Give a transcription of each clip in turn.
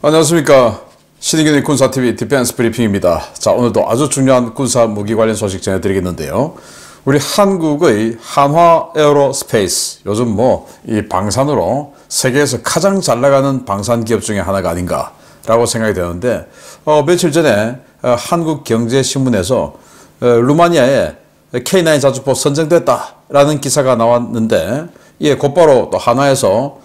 안녕하십니까. 신의균의 군사TV 디펜스 브리핑입니다. 자, 오늘도 아주 중요한 군사 무기 관련 소식 전해드리겠는데요. 우리 한국의 한화 에어로스페이스, 요즘 이 방산으로 세계에서 가장 잘 나가는 방산 기업 중에 하나가 아닌가 라고 생각이 되는데, 며칠 전에 한국경제신문에서 루마니아에 K9 자주포 선정됐다 라는 기사가 나왔는데, 이에 곧바로 또 한화에서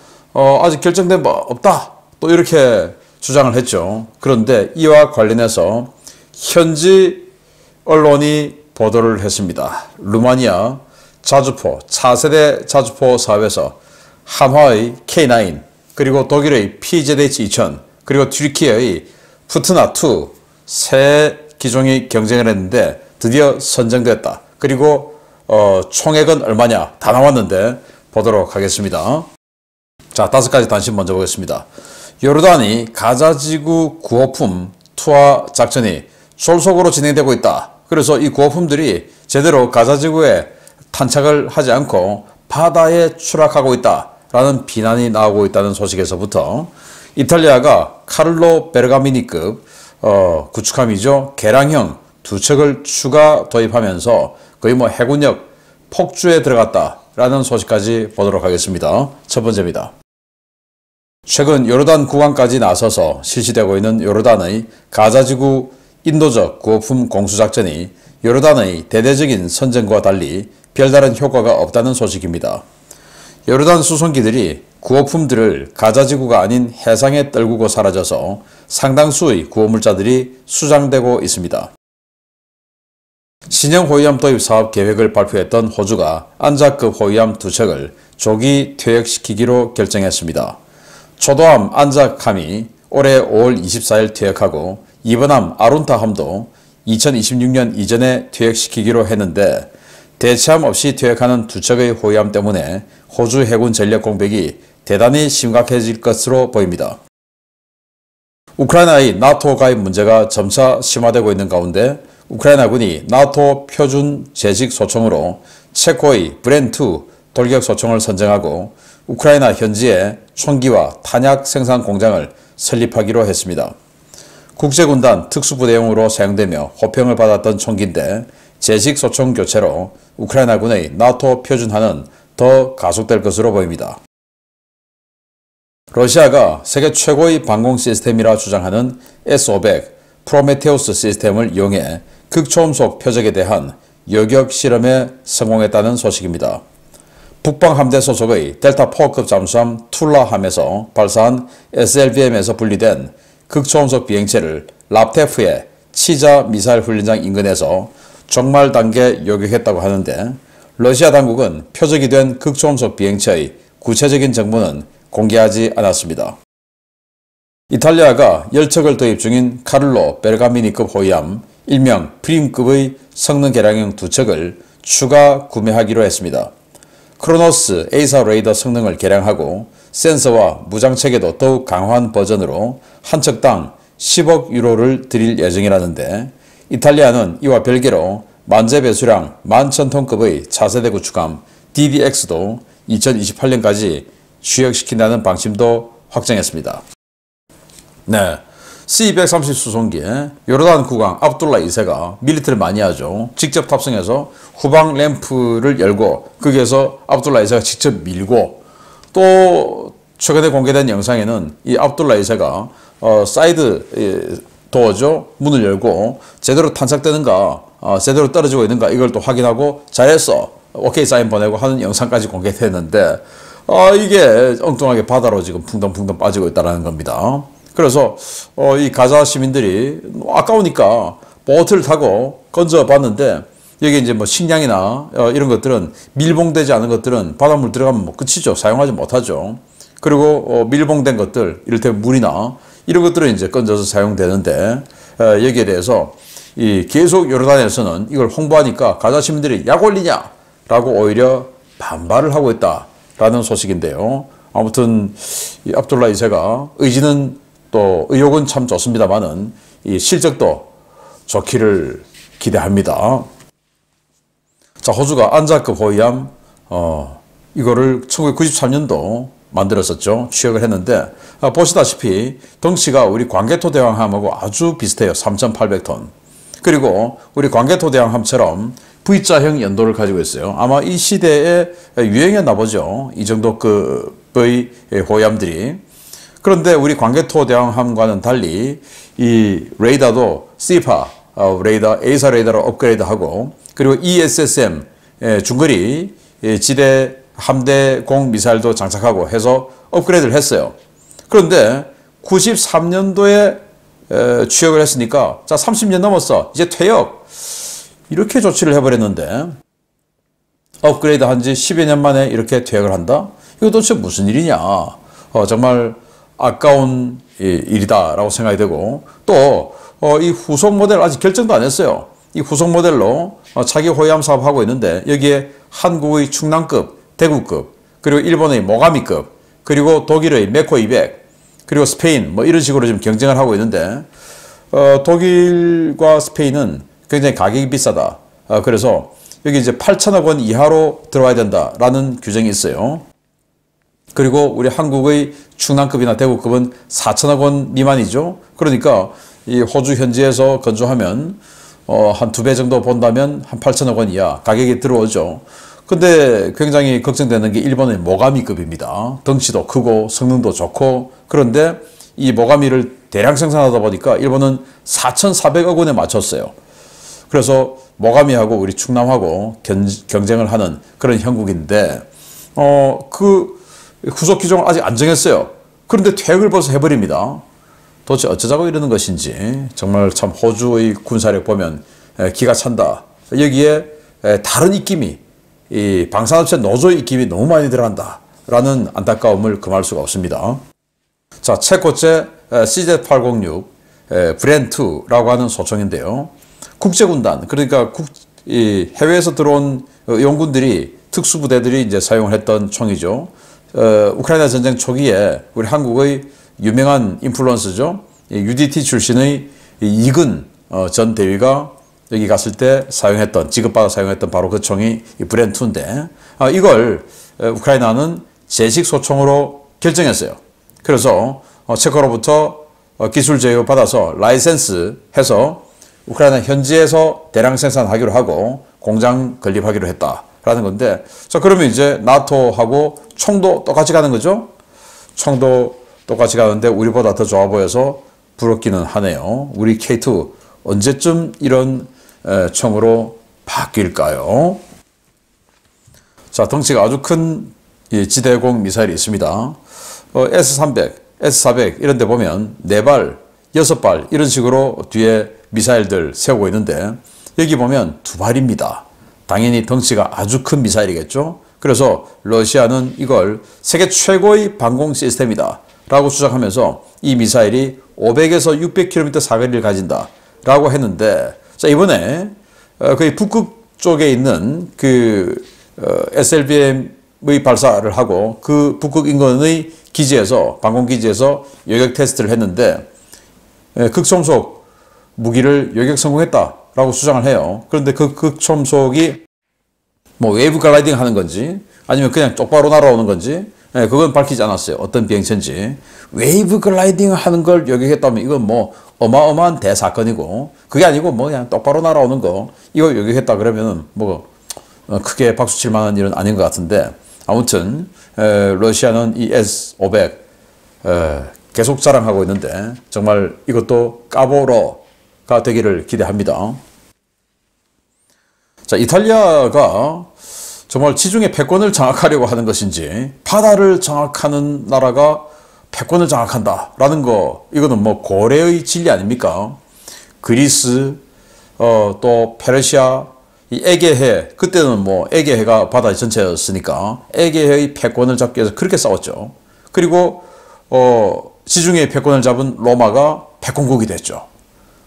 아직 결정된 바 없다 또 이렇게 주장을 했죠. 그런데 이와 관련해서 현지 언론이 보도를 했습니다. 루마니아 자주포, 차세대 자주포 사업에서 한화의 K9, 그리고 독일의 PZH-2000, 그리고 튀르키예의 푸트나2 세 기종이 경쟁을 했는데 드디어 선정됐다. 그리고 총액은 얼마냐 다 나왔는데 보도록 하겠습니다. 자, 5가지 단신 먼저 보겠습니다. 요르단이 가자지구 구호품 투하 작전이 졸속으로 진행되고 있다. 그래서 이 구호품들이 제대로 가자지구에 탄착을 하지 않고 바다에 추락하고 있다 라는 비난이 나오고 있다는 소식에서부터, 이탈리아가 카를로 베르가미니급 구축함이죠. 개량형 2척을 추가 도입하면서 거의 해군력 폭주에 들어갔다 라는 소식까지 보도록 하겠습니다. 첫 번째입니다. 최근 요르단 국왕까지 나서서 실시되고 있는 요르단의 가자지구 인도적 구호품 공수작전이 요르단의 대대적인 선전과 달리 별다른 효과가 없다는 소식입니다. 요르단 수송기들이 구호품들을 가자지구가 아닌 해상에 떨구고 사라져서 상당수의 구호물자들이 수장되고 있습니다. 신형 호위함 도입 사업 계획을 발표했던 호주가 안자급 호위함 2척을 조기 퇴역시키기로 결정했습니다. 초도함 안작함이 올해 5월 24일 퇴역하고 이번함 아룬타함도 2026년 이전에 퇴역시키기로 했는데, 대체함 없이 퇴역하는 2척의 호위함 때문에 호주 해군 전력 공백이 대단히 심각해질 것으로 보입니다. 우크라이나의 나토 가입 문제가 점차 심화되고 있는 가운데 우크라이나군이 나토 표준 재직 소총으로 체코의 브렌2 돌격 소총을 선정하고 우크라이나 현지에 총기와 탄약 생산 공장을 설립하기로 했습니다. 국제군단 특수부대용으로 사용되며 호평을 받았던 총기인데, 재식 소총 교체로 우크라이나군의 나토 표준화는 더 가속될 것으로 보입니다. 러시아가 세계 최고의 방공 시스템이라 주장하는 S-500 프로메테우스 시스템을 이용해 극초음속 표적에 대한 요격 실험에 성공했다는 소식입니다. 북방 함대 소속의 델타4급 잠수함 툴라함에서 발사한 SLBM에서 분리된 극초음속 비행체를 랍테프의 치자 미사일 훈련장 인근에서 종말 단계 요격했다고 하는데, 러시아 당국은 표적이 된 극초음속 비행체의 구체적인 정보는 공개하지 않았습니다. 이탈리아가 10척을 도입 중인 카를로 베르가미니급 호위함 일명 프림급의 성능 개량형 2척을 추가 구매하기로 했습니다. 크로노스 A사 레이더 성능을 개량하고 센서와 무장체계도 더욱 강화한 버전으로 한 척당 10억 유로를 들일 예정이라는데, 이탈리아는 이와 별개로 만재 배수량 11,000톤급의 차세대 구축함 DDX도 2028년까지 취역시킨다는 방침도 확정했습니다. 네, C-230 수송기에 요르단 국왕 압둘라 2세가 밀리터를 많이 하죠. 직접 탑승해서 후방 램프를 열고 거기에서 압둘라 2세가 직접 밀고, 또 최근에 공개된 영상에는 이 압둘라 2세가 사이드 도어죠, 문을 열고 제대로 탄착되는가 제대로 떨어지고 있는가 이걸 또 확인하고 잘했어 오케이 사인 보내고 하는 영상까지 공개됐는데, 이게 엉뚱하게 바다로 지금 풍덩풍덩 빠지고 있다는 겁니다. 그래서 이 가자 시민들이 아까우니까 보트를 타고 건져봤는데, 여기 이제 식량이나 이런 것들은 밀봉되지 않은 것들은 바닷물 들어가면 끝이죠. 사용하지 못하죠. 그리고 밀봉된 것들, 이를테면 물이나 이런 것들은 이제 건져서 사용되는데, 여기에 대해서 계속 요르단에서는 이걸 홍보하니까 가자 시민들이 약 올리냐 라고 오히려 반발을 하고 있다라는 소식인데요. 아무튼 이 압둘라 2세가 의지는 또 의욕은 참 좋습니다만은 이 실적도 좋기를 기대합니다. 자, 호주가 안자급 호위함 이거를 1993년도 만들었었죠. 취역을 했는데 보시다시피 덩치가 우리 광개토 대왕함하고 아주 비슷해요. 3,800톤. 그리고 우리 광개토 대왕함처럼 V자형 연도를 가지고 있어요. 아마 이 시대에 유행했나 보죠. 이 정도 급의 호위함들이. 그런데 우리 광개토 대왕함과는 달리 이 레이더도 시파 레이더, A사 레이더로 업그레이드하고 그리고 ESSM 중거리 지대 함대공 미사일도 장착하고 해서 업그레이드를 했어요. 그런데 93년도에 취역을 했으니까 자 30년 넘었어. 이제 퇴역. 이렇게 조치를 해버렸는데 업그레이드 한 지 10여 년 만에 이렇게 퇴역을 한다? 이거 도대체 무슨 일이냐. 정말 아까운 일이다라고 생각이 되고 또 이 후속 모델 아직 결정도 안 했어요. 이 후속 모델로 차기 호위함 사업하고 있는데 여기에 한국의 충남급, 대구급, 그리고 일본의 모가미급, 그리고 독일의 메코 200, 그리고 스페인 뭐 이런 식으로 지금 경쟁을 하고 있는데 독일과 스페인은 굉장히 가격이 비싸다. 그래서 여기 이제 8천억 원 이하로 들어와야 된다라는 규정이 있어요. 그리고 우리 한국의 충남급이나 대구급은 4천억 원 미만이죠. 그러니까 이 호주 현지에서 건조하면 한 2배 정도 본다면 한 8천억 원 이하 가격이 들어오죠. 근데 굉장히 걱정되는 게 일본의 모가미급입니다. 덩치도 크고 성능도 좋고 그런데 이 모가미를 대량 생산하다 보니까 일본은 4,400억 원에 맞췄어요. 그래서 모가미하고 우리 충남하고 경쟁을 하는 그런 형국인데 그 후속 기종을 아직 안 정했어요. 그런데 퇴역을 벌써 해버립니다. 도대체 어쩌자고 이러는 것인지 정말 참 호주의 군사력 보면 기가 찬다. 여기에 다른 입김이 이 방산업체 노조의 입김이 너무 많이 들어간다 라는 안타까움을 금할 수가 없습니다. 자, 체코제 CZ806 브랜2라고 하는 소총인데요. 국제군단 그러니까 해외에서 들어온 용군들이 특수부대들이 이제 사용을 했던 총이죠. 우크라이나 전쟁 초기에 우리 한국의 유명한 인플루언서죠. UDT 출신의 이근 전 대위가 여기 갔을 때 사용했던, 지급받아 사용했던 바로 그 총이 브랜2인데 이걸 우크라이나는 제식 소총으로 결정했어요. 그래서 체코로부터 기술 제휴 받아서 라이센스 해서 우크라이나 현지에서 대량 생산하기로 하고 공장 건립하기로 했다라는 건데 자 그러면 이제 나토하고 총도 똑같이 가는 거죠. 총도 똑같이 가는데 우리보다 더 좋아 보여서 부럽기는 하네요. 우리 K2 언제쯤 이런 총으로 바뀔까요? 자, 덩치가 아주 큰 지대공 미사일이 있습니다. S300, S400 이런 데 보면 4발, 6발 이런 식으로 뒤에 미사일들 세우고 있는데 여기 보면 2발입니다. 당연히 덩치가 아주 큰 미사일이겠죠. 그래서 러시아는 이걸 세계 최고의 방공 시스템이다 라고 주장하면서 이 미사일이 500에서 600km 사거리를 가진다 라고 했는데 자 이번에 거의 북극 쪽에 있는 그 SLBM의 발사를 하고 그 북극 인근의 기지에서 방공기지에서 요격 테스트를 했는데 극초음속 무기를 요격 성공했다라고 주장을 해요. 그런데 그 극초음속이 뭐 웨이브 글라이딩 하는 건지 아니면 그냥 똑바로 날아오는 건지 그건 밝히지 않았어요. 어떤 비행체인지. 웨이브 글라이딩 하는 걸 요격했다면 이건 뭐 어마어마한 대사건이고 그게 아니고 뭐 그냥 똑바로 날아오는 거 이거 요격했다 그러면 뭐 크게 박수 칠 만한 일은 아닌 것 같은데 아무튼 러시아는 이 S500 계속 자랑하고 있는데 정말 이것도 까보로가 되기를 기대합니다. 자, 이탈리아가 정말 지중해 패권을 장악하려고 하는 것인지 바다를 장악하는 나라가 패권을 장악한다라는 거 이거는 뭐 고래의 진리 아닙니까? 그리스 또 페르시아 이 에게해 그때는 뭐 에게해가 바다 전체였으니까 에게해의 패권을 잡기 위해서 그렇게 싸웠죠. 그리고 지중해의 패권을 잡은 로마가 패권국이 됐죠.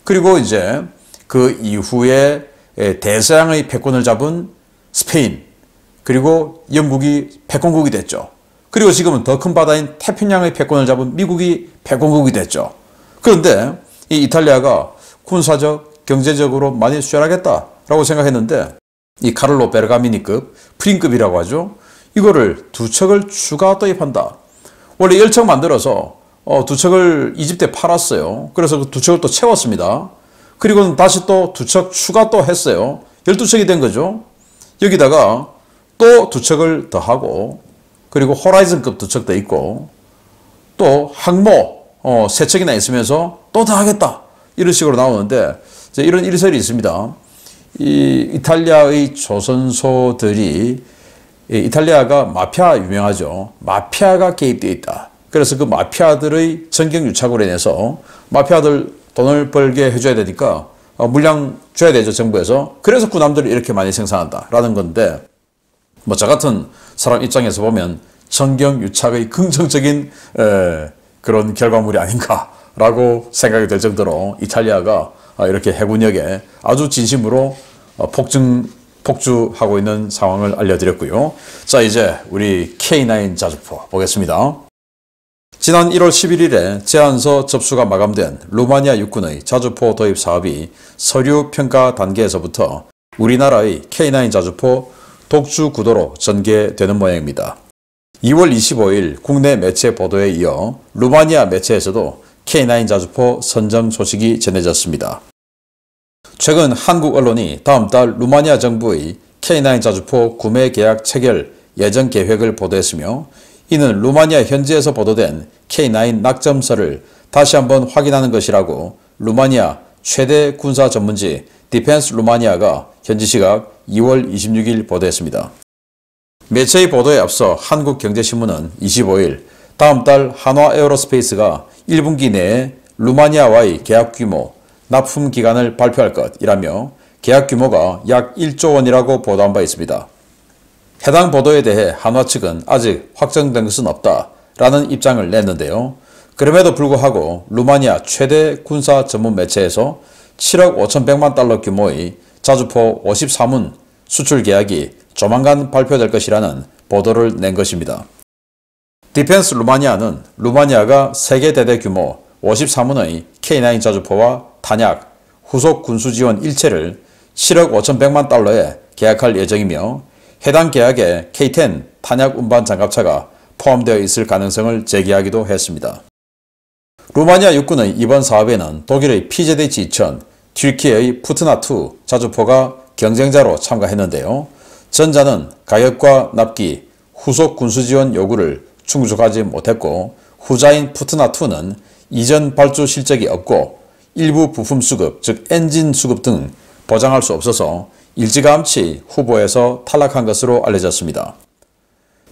그리고 이제 그 이후에 대서양의 패권을 잡은 스페인 그리고 영국이 패권국이 됐죠. 그리고 지금은 더 큰 바다인 태평양의 패권을 잡은 미국이 패권국이 됐죠. 그런데 이 이탈리아가 군사적, 경제적으로 많이 수혈하겠다라고 생각했는데 이 카를로 베르가미니급, 프린급이라고 하죠. 이거를 2척을 추가 도입한다. 원래 10척 만들어서 두 척을 이집트에 팔았어요. 그래서 그 두 척을 또 채웠습니다. 그리고는 다시 또 두 척 추가 또 했어요. 12척이 된 거죠. 여기다가 또 두 척을 더하고, 그리고 호라이즌급 두 척 더 있고, 또 항모 세 척이나 있으면서 또 더하겠다, 이런 식으로 나오는데, 이런 일설이 있습니다. 이 이탈리아의 조선소들이, 이탈리아가 마피아 유명하죠. 마피아가 개입되어 있다. 그래서 그 마피아들의 정경유착으로 인해서 마피아들 돈을 벌게 해줘야 되니까 물량 줘야 되죠, 정부에서. 그래서 군함들을 이렇게 많이 생산한다라는 건데, 뭐 저 같은 사람 입장에서 보면 정경유착의 긍정적인 그런 결과물이 아닌가라고 생각이 될 정도로 이탈리아가 이렇게 해군역에 아주 진심으로 폭주하고 있는 상황을 알려드렸고요. 자, 이제 우리 K9 자주포 보겠습니다. 지난 1월 11일에 제안서 접수가 마감된 루마니아 육군의 자주포 도입 사업이 서류 평가 단계에서부터 우리나라의 K9 자주포 독주 구도로 전개되는 모양입니다. 2월 25일 국내 매체 보도에 이어 루마니아 매체에서도 K9 자주포 선정 소식이 전해졌습니다. 최근 한국 언론이 다음 달 루마니아 정부의 K9 자주포 구매 계약 체결 예정 계획을 보도했으며, 이는 루마니아 현지에서 보도된 K9 낙점서를 다시 한번 확인하는 것이라고 루마니아 최대 군사 전문지 디펜스 루마니아가 현지 시각 2월 26일 보도했습니다. 매체의 보도에 앞서 한국경제신문은 25일 다음 달 한화 에어로스페이스가 1분기 내에 루마니아와의 계약 규모, 납품 기간을 발표할 것이라며 계약 규모가 약 1조 원이라고 보도한 바 있습니다. 해당 보도에 대해 한화 측은 아직 확정된 것은 없다라는 입장을 냈는데요. 그럼에도 불구하고 루마니아 최대 군사 전문 매체에서 7억 5,100만 달러 규모의 자주포 54문 수출 계약이 조만간 발표될 것이라는 보도를 낸 것입니다. 디펜스 루마니아는 루마니아가 세계대대 규모 54문의 K9 자주포와 탄약, 후속 군수 지원 일체를 7억 5,100만 달러에 계약할 예정이며, 해당 계약에 K10 탄약 운반 장갑차가 포함되어 있을 가능성을 제기하기도 했습니다. 루마니아 육군의 이번 사업에는 독일의 PZH-2000, 튀르키예의 푸트나2 자주포가 경쟁자로 참가했는데요. 전자는 가격과 납기, 후속 군수지원 요구를 충족하지 못했고, 후자인 푸트나2는 이전 발주 실적이 없고 일부 부품 수급, 즉 엔진 수급 등 보장할 수 없어서 일찌감치 후보에서 탈락한 것으로 알려졌습니다.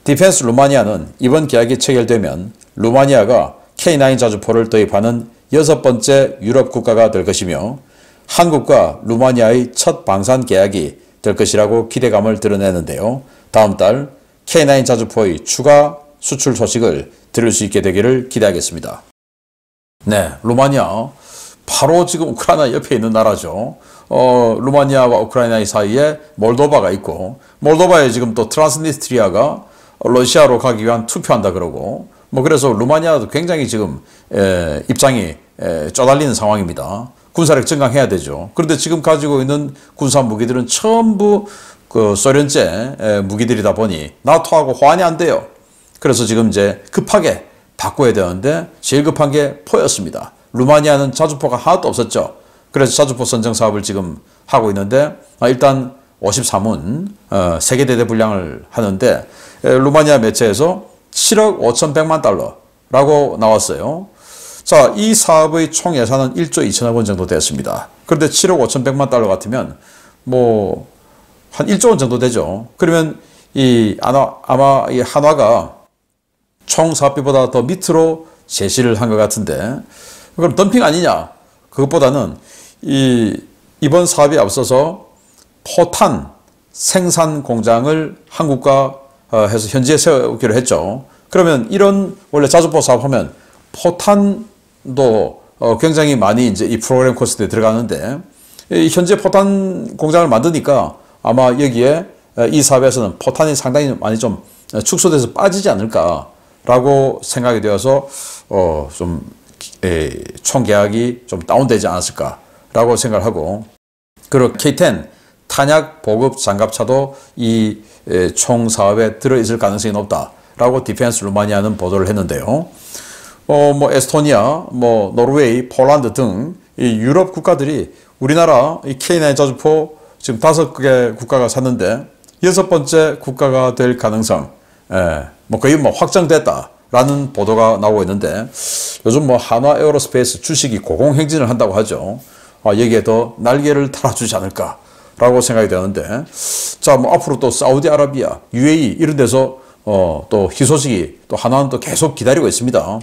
디펜스 루마니아는 이번 계약이 체결되면 루마니아가 K9 자주포를 도입하는 6번째 유럽 국가가 될 것이며, 한국과 루마니아의 첫 방산 계약이 될 것이라고 기대감을 드러내는데요. 다음 달 K9 자주포의 추가 수출 소식을 들을 수 있게 되기를 기대하겠습니다. 네, 루마니아 바로 지금 우크라이나 옆에 있는 나라죠. 루마니아와 우크라이나 사이에 몰도바가 있고, 몰도바에 지금 또 트란스니스트리아가 러시아로 가기 위한 투표한다 그러고, 그래서 루마니아도 굉장히 지금 입장이 쪼달리는 상황입니다. 군사력 증강해야 되죠. 그런데 지금 가지고 있는 군사 무기들은 전부 그 소련제 무기들이다 보니 나토하고 호환이 안 돼요. 그래서 지금 이제 급하게 바꿔야 되는데 제일 급한 게 포였습니다. 루마니아는 자주포가 하나도 없었죠. 그래서 자주포 선정 사업을 지금 하고 있는데, 일단 53문 세계대대 분량을 하는데 루마니아 매체에서 7억 5,100만 달러라고 나왔어요. 자, 이 사업의 총 예산은 1조 2천억 원 정도 됐습니다. 그런데 7억 5,100만 달러 같으면 한 1조 원 정도 되죠. 그러면 아마 이 한화가 총 사업비보다 더 밑으로 제시를 한 것 같은데, 그럼 덤핑 아니냐? 그것보다는 이번 사업에 앞서서 포탄 생산 공장을 한국과 해서 현지에 세우기로 했죠. 그러면 이런 원래 자주포 사업하면 포탄도 굉장히 많이 이제 이 프로그램 코스트에 들어가는데, 현재 포탄 공장을 만드니까 아마 여기에 이 사업에서는 포탄이 상당히 많이 좀 축소돼서 빠지지 않을까라고 생각이 되어서 총 계약이 좀 다운되지 않았을까라고 생각을 하고, 그리고 K10 탄약 보급 장갑차도 이 총 사업에 들어있을 가능성이 높다 라고 디펜스 루마니아는 보도를 했는데요. 뭐 에스토니아, 뭐 노르웨이, 폴란드 등 이 유럽 국가들이 우리나라 이 K9 자주포 지금 5개 국가가 샀는데 6번째 국가가 될 가능성, 뭐 거의 뭐 확정됐다라는 보도가 나오고 있는데 요즘 뭐 한화 에어로스페이스 주식이 고공행진을 한다고 하죠. 여기에 더 날개를 달아주지 않을까라고 생각이 되는데, 자, 뭐 앞으로 또 사우디아라비아, UAE 이런 데서 또 희소식이 또 한화는 또 계속 기다리고 있습니다.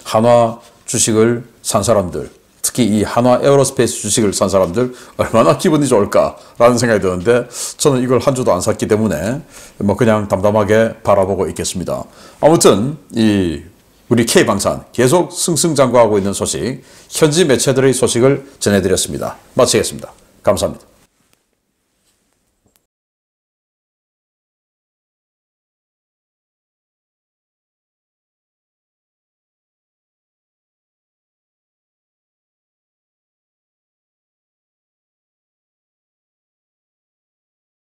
한화 주식을 산 사람들, 특히 이 한화 에어로스페이스 주식을 산 사람들 얼마나 기분이 좋을까라는 생각이 드는데, 저는 이걸 한 주도 안 샀기 때문에 뭐 그냥 담담하게 바라보고 있겠습니다. 아무튼 이 우리 K방산 계속 승승장구하고 있는 소식, 현지 매체들의 소식을 전해드렸습니다. 마치겠습니다. 감사합니다.